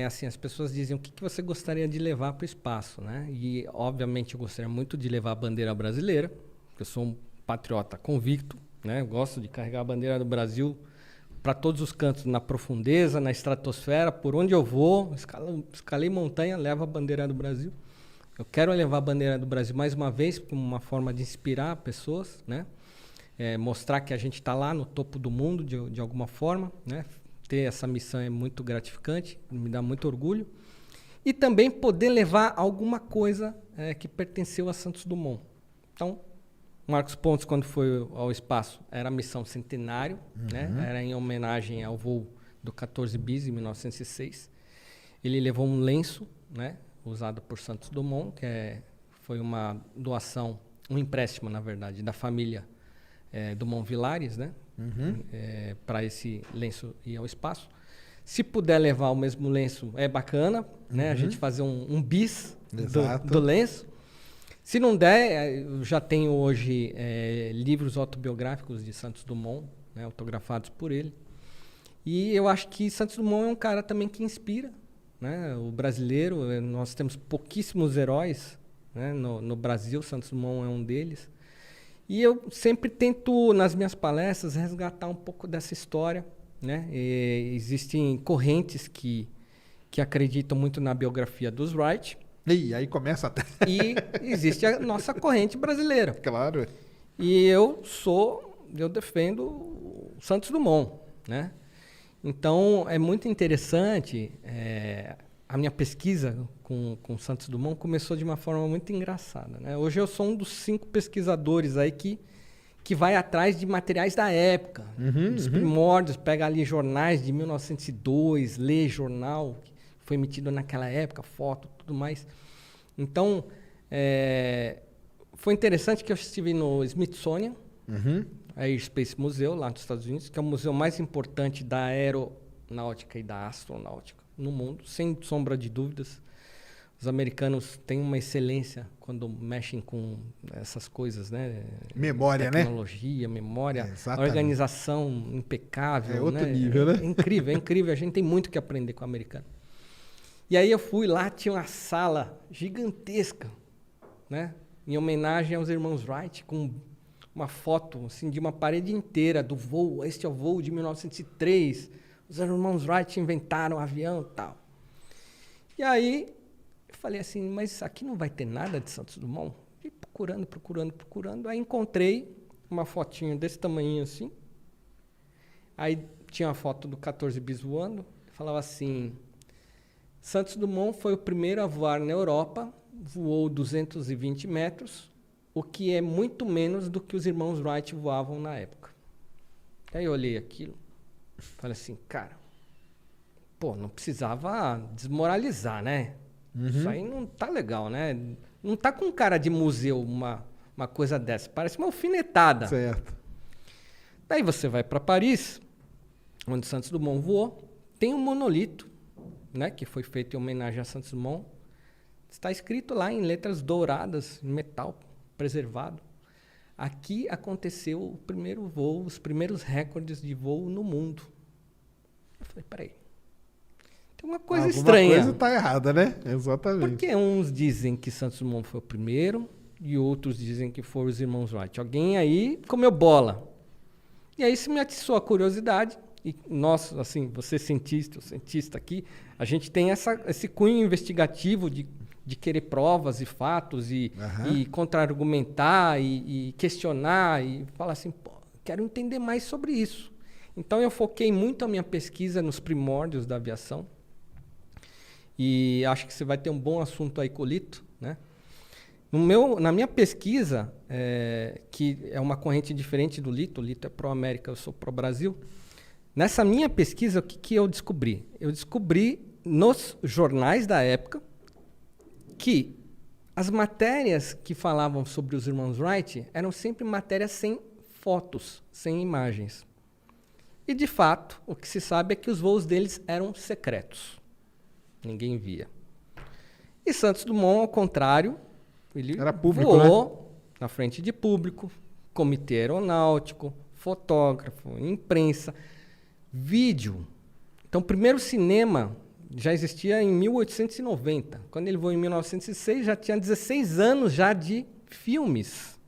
assim, as pessoas dizem o que você gostaria de levar para o espaço, né? E, obviamente, eu gostaria muito de levar a bandeira brasileira, porque eu sou um patriota convicto, né? Eu gosto de carregar a bandeira do Brasil para todos os cantos, na profundeza, na estratosfera, por onde eu vou, escalei montanha, levo a bandeira do Brasil. Eu quero levar a bandeira do Brasil mais uma vez, como uma forma de inspirar pessoas, né? Mostrar que a gente está lá no topo do mundo de alguma forma, né? Ter essa missão é muito gratificante, me dá muito orgulho. E também poder levar alguma coisa que pertenceu a Santos Dumont. Então, Marcos Pontes, quando foi ao espaço, era a missão Centenário, né? Era em homenagem ao voo do 14 bis, em 1906. Ele levou um lenço, né? Usado por Santos Dumont, que foi uma doação, um empréstimo, na verdade, da família Dumont Vilares, né? Para esse lenço ir ao espaço. Se puder levar o mesmo lenço, é bacana, né? A gente fazer um bis do lenço. Se não der, eu já tenho hoje livros autobiográficos de Santos Dumont, né? Autografados por ele. E eu acho que Santos Dumont é um cara também que inspira, né? O brasileiro. Nós temos pouquíssimos heróis, né? No Brasil, Santos Dumont é um deles. E eu sempre tento, nas minhas palestras, resgatar um pouco dessa história, né? Existem correntes que acreditam muito na biografia dos Wright. E aí começa até... E existe a nossa corrente brasileira. Claro. E eu defendo o Santos Dumont, né? Então, é muito interessante. A minha pesquisa com Santos Dumont começou de uma forma muito engraçada, né? Hoje eu sou um dos 5 pesquisadores aí que vai atrás de materiais da época, dos primórdios, pega ali jornais de 1902, lê jornal que foi emitido naquela época, foto, tudo mais. Então, foi interessante que eu estive no Smithsonian, Aerospace Museu, lá nos Estados Unidos, que é o museu mais importante da aeronáutica e da astronáutica no mundo, sem sombra de dúvidas. Os americanos têm uma excelência quando mexem com essas coisas, né? Memória, tecnologia, memória, organização impecável. É outro né? nível, né? É incrível. A gente tem muito que aprender com o americano. E aí eu fui lá, tinha uma sala gigantesca, né? Em homenagem aos irmãos Wright, com uma foto assim, de uma parede inteira do voo. Este é o voo de 1903. Os irmãos Wright inventaram o avião e tal. E aí eu falei assim, mas aqui não vai ter nada de Santos Dumont? E procurando. Aí encontrei uma fotinho desse tamanhinho assim. Aí tinha uma foto do 14 bis voando. Falava assim, Santos Dumont foi o primeiro a voar na Europa, voou 220 metros, o que é muito menos do que os irmãos Wright voavam na época. Aí eu olhei aquilo, falei assim, cara, não precisava desmoralizar, né? Isso aí não tá legal, né? Não tá com cara de museu uma coisa dessa, parece uma alfinetada. Certo. Daí você vai para Paris, onde Santos Dumont voou, tem um monolito, né, que foi feito em homenagem a Santos Dumont. Está escrito lá em letras douradas, em metal preservado. Aqui aconteceu o primeiro voo, os primeiros recordes de voo no mundo. Eu falei, peraí, tem uma coisa estranha. Alguma coisa está errada, né? Exatamente. Porque uns dizem que Santos Dumont foi o primeiro e outros dizem que foram os irmãos Wright. Alguém aí comeu bola. E aí isso me atiçou a curiosidade. E nós, assim, você cientista, o cientista aqui, a gente tem esse cunho investigativo de querer provas e fatos e contra-argumentar e questionar e falar assim, quero entender mais sobre isso. Então eu foquei muito a minha pesquisa nos primórdios da aviação e acho que você vai ter um bom assunto aí com o Lito, né? Na minha pesquisa, que é uma corrente diferente do Lito, o Lito é pró-América, eu sou pró-Brasil. Nessa minha pesquisa, o que eu descobri? Eu descobri nos jornais da época que as matérias que falavam sobre os irmãos Wright eram sempre matérias sem fotos, sem imagens. E, de fato, o que se sabe é que os voos deles eram secretos. Ninguém via. E Santos Dumont, ao contrário, ele era público, voou na frente de público, comitê aeronáutico, fotógrafo, imprensa, vídeo. Então, o primeiro cinema já existia em 1890. Quando ele voou em 1906, já tinha 16 anos já de filmes.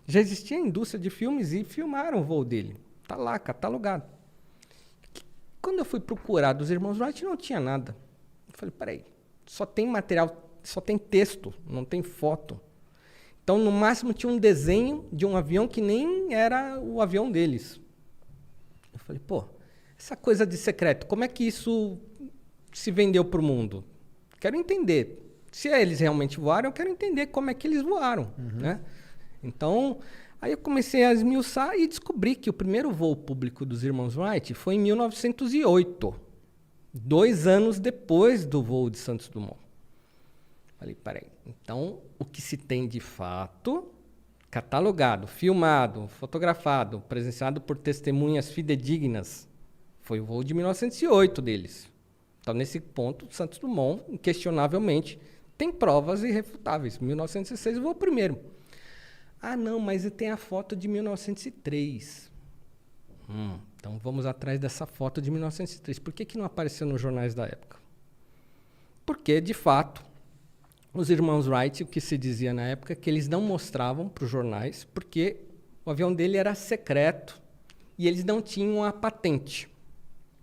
Já existia a indústria de filmes e filmaram o voo dele. Tá lá, catalogado. Quando eu fui procurar dos irmãos Wright, não tinha nada. Eu falei, peraí, só tem material, só tem texto, não tem foto. Então, no máximo, tinha um desenho de um avião que nem era o avião deles. Eu falei, pô, essa coisa de secreto, como é que isso se vendeu para o mundo? Quero entender. Se eles realmente voaram, eu quero entender como é que eles voaram, né? Então, aí eu comecei a esmiuçar e descobri que o primeiro voo público dos irmãos Wright foi em 1908, 2 anos depois do voo de Santos Dumont. Falei, peraí, então o que se tem de fato, catalogado, filmado, fotografado, presenciado por testemunhas fidedignas, foi o voo de 1908 deles. Então, nesse ponto, Santos Dumont, inquestionavelmente, tem provas irrefutáveis. 1906 voou primeiro. Ah, não, mas tem a foto de 1903. Então, vamos atrás dessa foto de 1903. Por que não apareceu nos jornais da época? Porque, de fato, os irmãos Wright, o que se dizia na época, é que eles não mostravam para os jornais, porque o avião dele era secreto e eles não tinham a patente.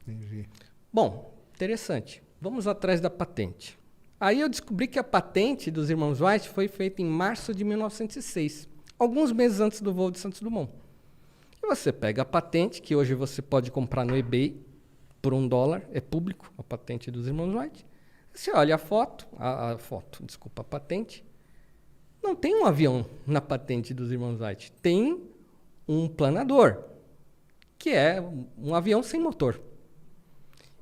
Entendi. Bom, interessante. Vamos atrás da patente. Aí eu descobri que a patente dos irmãos Wright foi feita em março de 1906, alguns meses antes do voo de Santos Dumont. E você pega a patente, que hoje você pode comprar no eBay por $1, é público, a patente dos irmãos Wright. Você olha a patente. Não tem um avião na patente dos irmãos Wright. Tem um planador, que é um avião sem motor.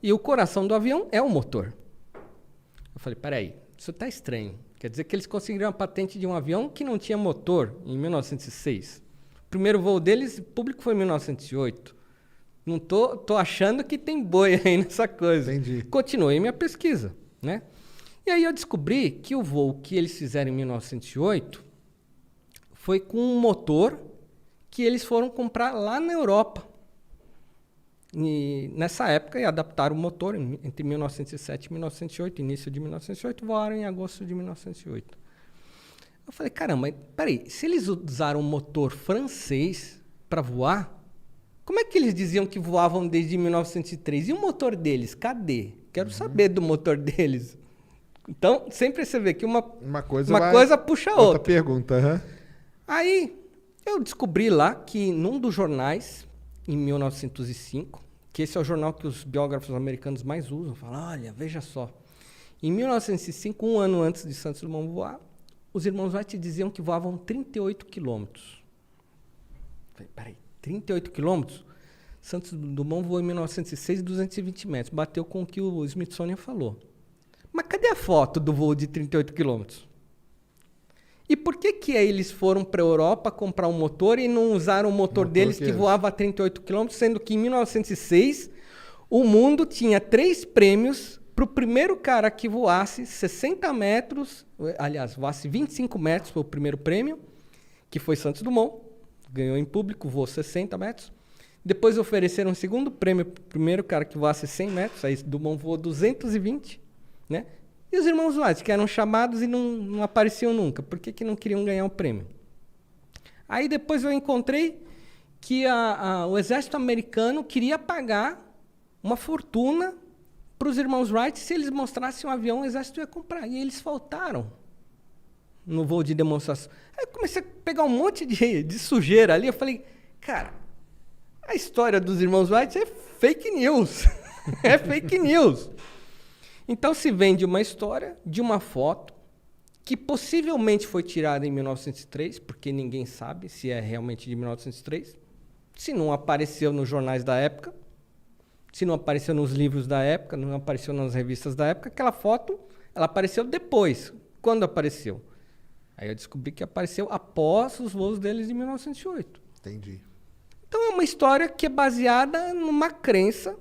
E o coração do avião é o motor. Eu falei, peraí, isso está estranho. Quer dizer que eles conseguiram a patente de um avião que não tinha motor em 1906. O primeiro voo deles, público, foi em 1908. Não tô achando que tem boi aí nessa coisa. Entendi. Continuei minha pesquisa, né? E aí eu descobri que o voo que eles fizeram em 1908 foi com um motor que eles foram comprar lá na Europa. E nessa época, adaptaram o motor entre 1907 e 1908, início de 1908, voaram em agosto de 1908. Eu falei, caramba, peraí, se eles usaram um motor francês para voar, como é que eles diziam que voavam desde 1903? E o motor deles, cadê? Quero saber do motor deles. Então, sempre você vê que uma coisa puxa a outra. Pergunta. Aí, eu descobri lá que num dos jornais, em 1905, que esse é o jornal que os biógrafos americanos mais usam, falam, olha, veja só. Em 1905, um ano antes de Santos Dumont voar, os irmãos Wright diziam que voavam 38 quilômetros. Falei, peraí, 38 quilômetros? Santos Dumont voou em 1906, 220 metros. Bateu com o que o Smithsonian falou. Mas cadê a foto do voo de 38 quilômetros? E por que eles foram para a Europa comprar um motor e não usaram o motor deles que voava a 38 km, sendo que em 1906 o mundo tinha 3 prêmios para o primeiro cara que voasse 60 metros, aliás, voasse 25 metros foi o primeiro prêmio, que foi Santos Dumont, ganhou em público, voou 60 metros. Depois ofereceram um segundo prêmio para o primeiro cara que voasse 100 metros, aí Dumont voou 220, né? E os irmãos Wright, que eram chamados e não apareciam nunca. Por que não queriam ganhar o prêmio? Aí depois eu encontrei que o exército americano queria pagar uma fortuna para os irmãos Wright. Se eles mostrassem um avião, o exército ia comprar. E eles faltaram no voo de demonstração. Aí eu comecei a pegar um monte de sujeira ali. Eu falei, cara, a história dos irmãos Wright é fake news. É fake news. Então se vende uma história de uma foto que possivelmente foi tirada em 1903, porque ninguém sabe se é realmente de 1903, se não apareceu nos jornais da época, se não apareceu nos livros da época, não apareceu nas revistas da época, aquela foto ela apareceu depois. Quando apareceu? Aí eu descobri que apareceu após os voos deles de 1908. Entendi. Então é uma história que é baseada numa crença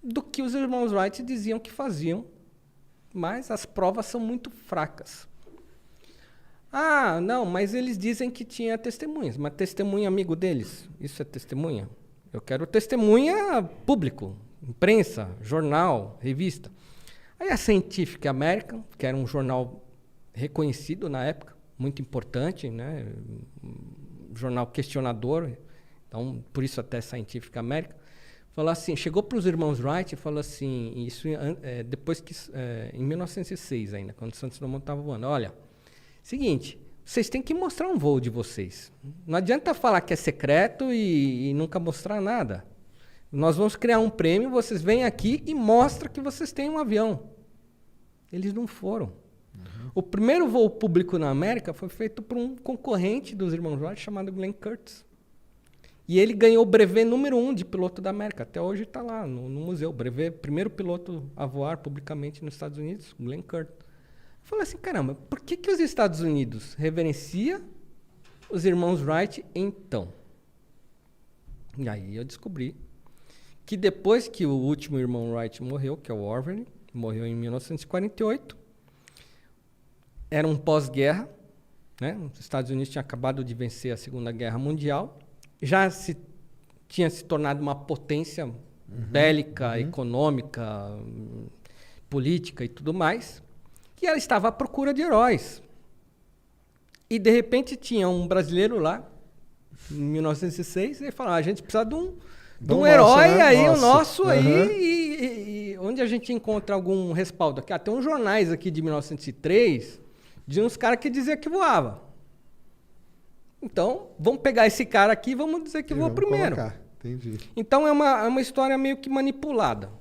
do que os irmãos Wright diziam que faziam, mas as provas são muito fracas. Ah, não, mas eles dizem que tinha testemunhas, mas testemunha amigo deles, isso é testemunha? Eu quero testemunha público, imprensa, jornal, revista. Aí a Scientific American, que era um jornal reconhecido na época, muito importante, né? Um jornal questionador, então por isso até Scientific American, falou assim, chegou para os irmãos Wright e falou assim, isso depois que em 1906 ainda, quando Santos Dumont estava voando, olha, seguinte, vocês têm que mostrar um voo de vocês. Não adianta falar que é secreto e nunca mostrar nada. Nós vamos criar um prêmio, vocês vêm aqui e mostram que vocês têm um avião. Eles não foram. O primeiro voo público na América foi feito por um concorrente dos irmãos Wright chamado Glenn Curtiss. E ele ganhou o brevet número 1 de piloto da América. Até hoje está lá no museu. Brevet, primeiro piloto a voar publicamente nos Estados Unidos, Glenn Curtiss. Eu falei assim, caramba, por que os Estados Unidos reverencia os irmãos Wright então? E aí eu descobri que depois que o último irmão Wright morreu, que é o Orville, morreu em 1948, era um pós-guerra, né? Os Estados Unidos tinham acabado de vencer a Segunda Guerra Mundial, já tinha se tornado uma potência bélica, econômica, política e tudo mais, e ela estava à procura de heróis. E, de repente, tinha um brasileiro lá, em 1906, e ele falou, a gente precisa de um herói, né? Aí, o nosso aí, e onde a gente encontra algum respaldo aqui? Tem uns jornais aqui de 1903, de uns caras que diziam que voava. Então, vamos pegar esse cara aqui e vamos dizer que voa primeiro. Entendi. Então, é uma história meio que manipulada.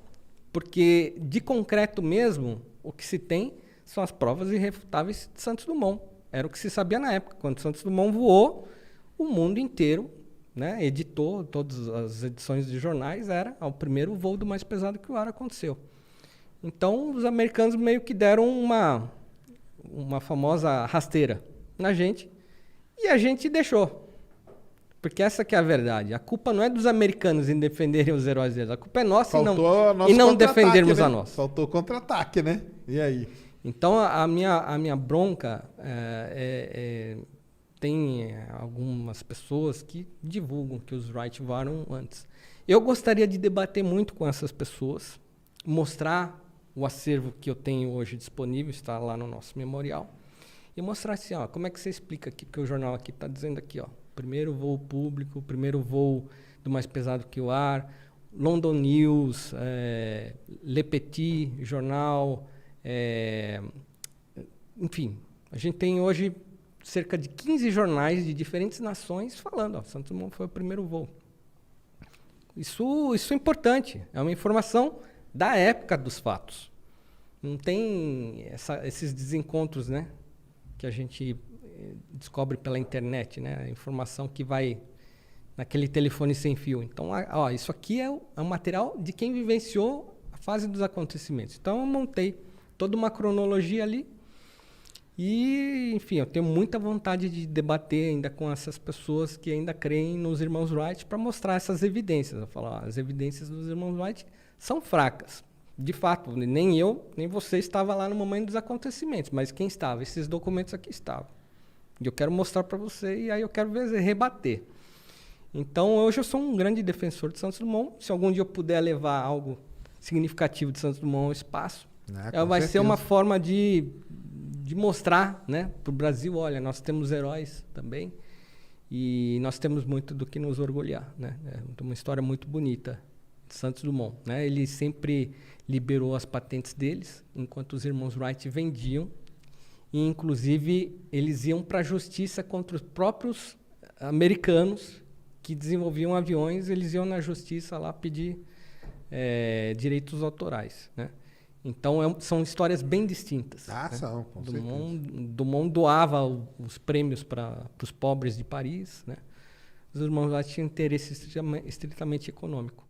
Porque, de concreto mesmo, o que se tem são as provas irrefutáveis de Santos Dumont. Era o que se sabia na época. Quando Santos Dumont voou, o mundo inteiro, né, editou todas as edições de jornais, era o primeiro voo do mais pesado que o ar aconteceu. Então, os americanos meio que deram uma famosa rasteira na gente, e a gente deixou. Porque essa que é a verdade. A culpa não é dos americanos em defenderem os heróis deles. A culpa é nossa e não defendermos, né, a nossa. Faltou contra-ataque, né? E aí? Então, a minha bronca tem algumas pessoas que divulgam que os Wright voaram antes. Eu gostaria de debater muito com essas pessoas, mostrar o acervo que eu tenho hoje disponível, está lá no nosso memorial, e mostrar assim, ó, como é que você explica aqui, porque o jornal aqui está dizendo aqui, ó, primeiro voo público, primeiro voo do mais pesado que o ar, London News, Le Petit, jornal, enfim, a gente tem hoje cerca de 15 jornais de diferentes nações falando, ó, Santos Dumont foi o primeiro voo. Isso é importante, é uma informação da época dos fatos. Não tem esses desencontros, né, que a gente descobre pela internet, né, a informação que vai naquele telefone sem fio. Então, ó, isso aqui é um material de quem vivenciou a fase dos acontecimentos. Então, eu montei toda uma cronologia ali e, enfim, eu tenho muita vontade de debater ainda com essas pessoas que ainda creem nos irmãos Wright para mostrar essas evidências. Eu falo, ó, as evidências dos irmãos Wright são fracas. De fato, nem eu, nem você estava lá no momento dos acontecimentos, mas quem estava? Esses documentos aqui estavam. E eu quero mostrar para você e aí eu quero rebater. Então, hoje eu sou um grande defensor de Santos Dumont. Se algum dia eu puder levar algo significativo de Santos Dumont ao espaço, vai ser uma forma de mostrar, né, para o Brasil, olha, nós temos heróis também e nós temos muito do que nos orgulhar, né? É uma história muito bonita de Santos Dumont, né? Ele sempre liberou as patentes deles, enquanto os irmãos Wright vendiam, e inclusive eles iam para a justiça contra os próprios americanos que desenvolviam aviões, eles iam na justiça lá pedir direitos autorais, né? Então são histórias bem distintas. Né? São, com Dumont doava os prêmios para os pobres de Paris, né? Os irmãos Wright tinham interesse estritamente econômico.